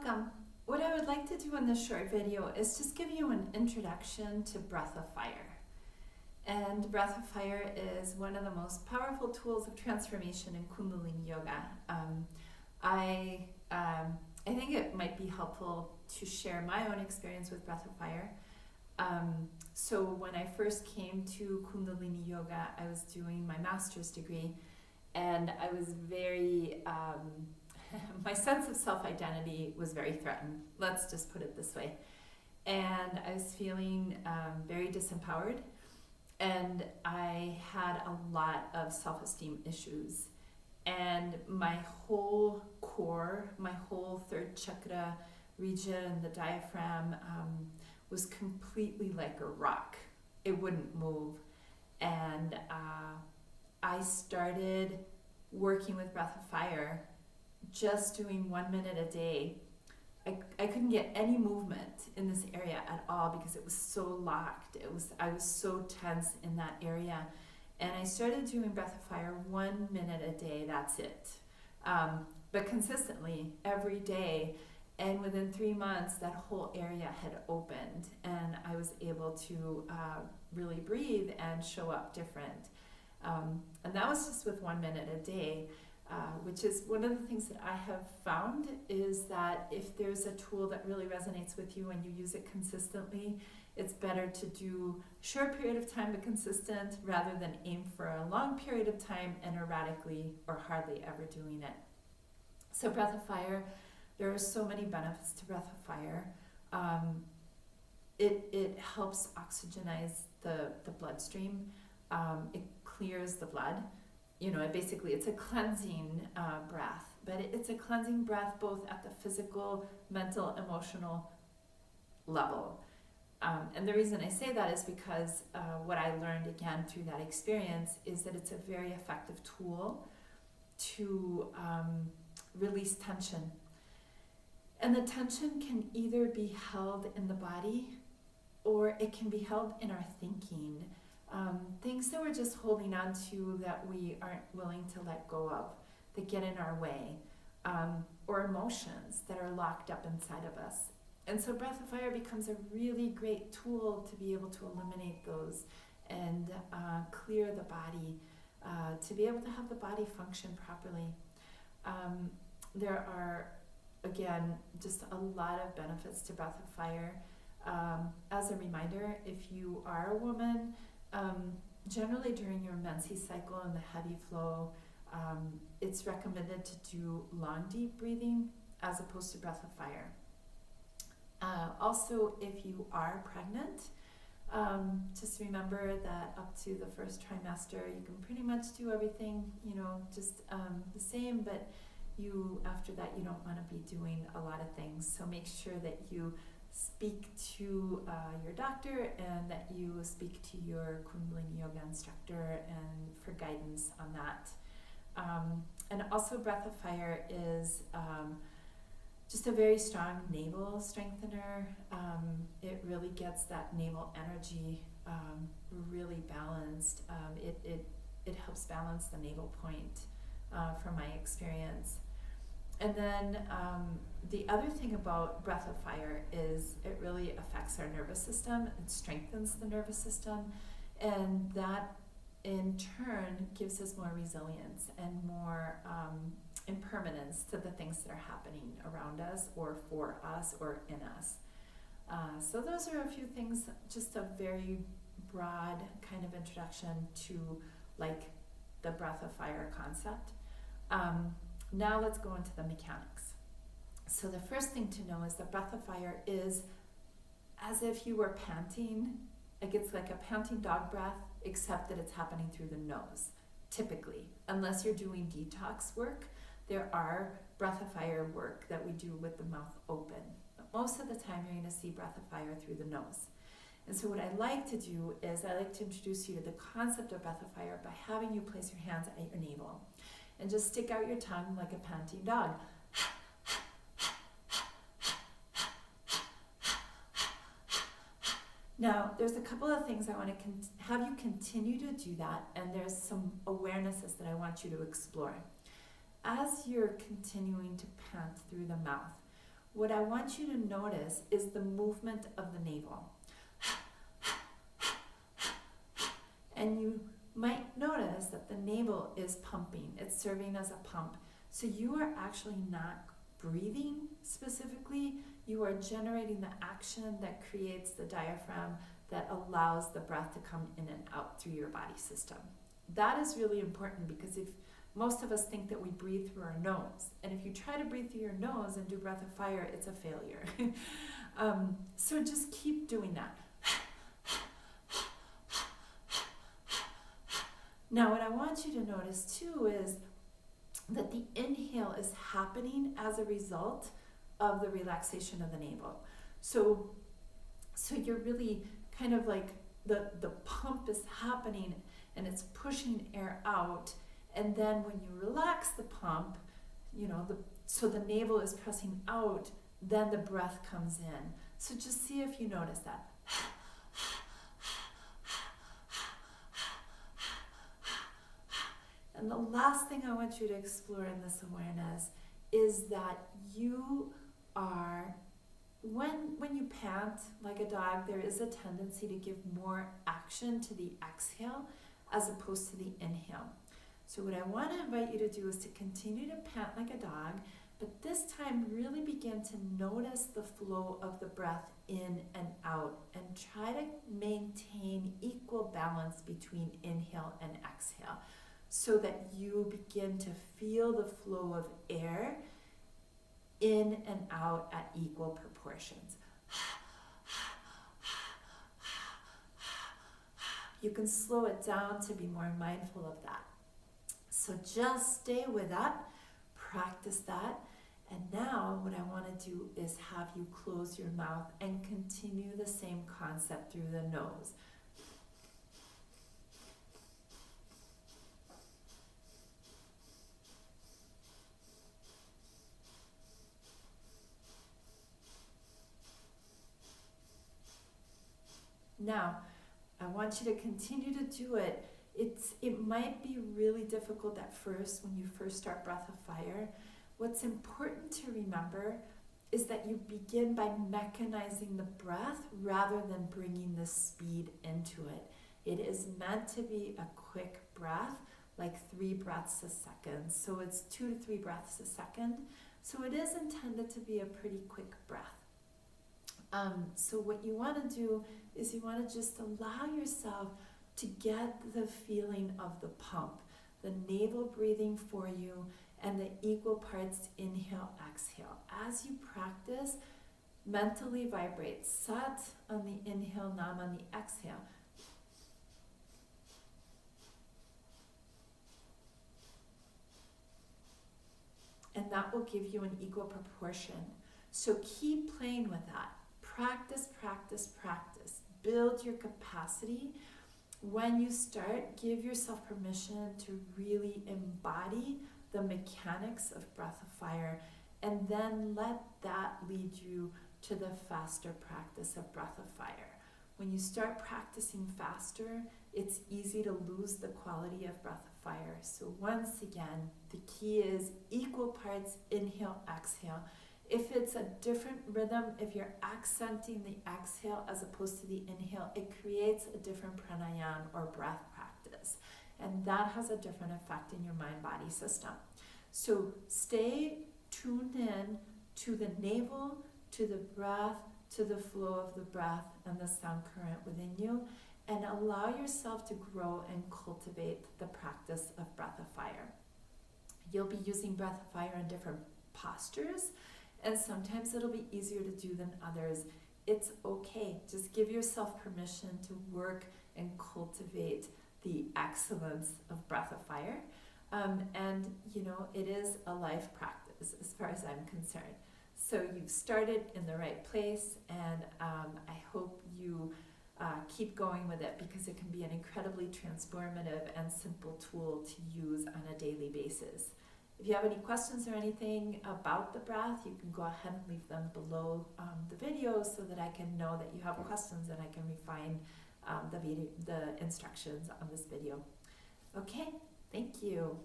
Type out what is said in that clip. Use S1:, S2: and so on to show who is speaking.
S1: Welcome. What I would like to do in this short video is just give you an introduction to Breath of Fire. And Breath of Fire is one of the most powerful tools of transformation in Kundalini Yoga. I think it might be helpful to share my own experience with Breath of Fire. So when I first came to Kundalini Yoga, I was doing my master's degree, and I was very my sense of self-identity was very threatened. Let's just put it this way. And I was feeling very disempowered, and I had a lot of self-esteem issues. And my whole core, my whole third chakra region, the diaphragm, was completely like a rock. It wouldn't move. And I started working with Breath of Fire, just doing 1 minute a day. I couldn't get any movement in this area at all because it was so locked. I was so tense in that area. And I started doing Breath of Fire 1 minute a day, that's it. But consistently, every day. And within 3 months, that whole area had opened, and I was able to really breathe and show up different. And that was just with 1 minute a day. Which is one of the things that I have found is that if there's a tool that really resonates with you and you use it consistently, it's better to do a short period of time but consistent rather than aim for a long period of time and erratically or hardly ever doing it. So Breath of Fire, there are so many benefits to Breath of Fire. It helps oxygenize the bloodstream. It clears the blood. It's a cleansing breath, but it's a cleansing breath both at the physical, mental, emotional level. And the reason I say that is because what I learned again through that experience is that it's a very effective tool to release tension. And the tension can either be held in the body or it can be held in our thinking. Things that we're just holding on to that we aren't willing to let go of, that get in our way, or emotions that are locked up inside of us. And so Breath of Fire becomes a really great tool to be able to eliminate those and clear the body, to be able to have the body function properly. There are, again, just a lot of benefits to Breath of Fire. As a reminder, if you are a woman, generally during your menses cycle and the heavy flow, it's recommended to do long, deep breathing as opposed to Breath of Fire. Also, if you are pregnant, just remember that up to the first trimester, you can pretty much do everything, just the same, but after that, you don't want to be doing a lot of things. So make sure that you speak to your doctor and that you speak to your Kundalini Yoga instructor and for guidance on that. And also Breath of Fire is just a very strong navel strengthener. It really gets that navel energy really balanced. It helps balance the navel point from my experience. And then the other thing about Breath of Fire is it really affects our nervous system. It strengthens the nervous system, and that in turn gives us more resilience and more impermanence to the things that are happening around us or for us or in us. So those are a few things, just a very broad kind of introduction to the Breath of Fire concept. Now let's go into the mechanics. So the first thing to know is that Breath of Fire is as if you were panting, it's like a panting dog breath, except that it's happening through the nose, typically. Unless you're doing detox work, there are Breath of Fire work that we do with the mouth open. But most of the time you're going to see Breath of Fire through the nose. And so what I like to do is I like to introduce you to the concept of Breath of Fire by having you place your hands at your navel. And just stick out your tongue like a panting dog. Now, there's a couple of things I want to have you continue to do that, and there's some awarenesses that I want you to explore. As you're continuing to pant through the mouth, what I want you to notice is the movement of the navel. And you might notice that the navel is pumping. It's serving as a pump. So you are actually not breathing specifically. You are generating the action that creates the diaphragm that allows the breath to come in and out through your body system. That is really important, because if most of us think that we breathe through our nose, and if you try to breathe through your nose and do breath of fire, it's a failure. So just keep doing that. Now, what I want you to notice too is that the inhale is happening as a result of the relaxation of the navel. So you're really kind of like the pump is happening and it's pushing air out. And then when you relax the pump, so the navel is pressing out, then the breath comes in. So just see if you notice that. And the last thing I want you to explore in this awareness is that you are, when you pant like a dog, there is a tendency to give more action to the exhale as opposed to the inhale. So what I want to invite you to do is to continue to pant like a dog, but this time really begin to notice the flow of the breath in and out, and try to maintain equal balance between inhale and exhale, so that you begin to feel the flow of air in and out at equal proportions. You can slow it down to be more mindful of that. So just stay with that, practice that, and now what I want to do is have you close your mouth and continue the same concept through the nose. Now, I want you to continue to do it. It might be really difficult at first when you first start Breath of Fire. What's important to remember is that you begin by mechanizing the breath rather than bringing the speed into it. It is meant to be a quick breath, like 3 breaths a second. So it's 2 to 3 breaths a second. So it is intended to be a pretty quick breath. So what you want to do is you want to just allow yourself to get the feeling of the pump, the navel breathing for you, and the equal parts inhale, exhale. As you practice, mentally vibrate Sat on the inhale, Nam on the exhale. And that will give you an equal proportion. So keep playing with that. Practice, practice, practice. Build your capacity. When you start, give yourself permission to really embody the mechanics of Breath of Fire, and then let that lead you to the faster practice of Breath of Fire. When you start practicing faster, it's easy to lose the quality of Breath of Fire. So once again, the key is equal parts inhale, exhale. If it's a different rhythm, if you're accenting the exhale as opposed to the inhale, it creates a different pranayama or breath practice. And that has a different effect in your mind-body system. So stay tuned in to the navel, to the breath, to the flow of the breath and the sound current within you, and allow yourself to grow and cultivate the practice of Breath of Fire. You'll be using Breath of Fire in different postures, and sometimes it'll be easier to do than others. It's okay. Just give yourself permission to work and cultivate the excellence of Breath of Fire. And it is a life practice as far as I'm concerned. So you've started in the right place, and I hope you keep going with it, because it can be an incredibly transformative and simple tool to use on a daily basis. If you have any questions or anything about the breath, you can go ahead and leave them below the video so that I can know that you have questions and I can refine the instructions on this video. Okay, thank you.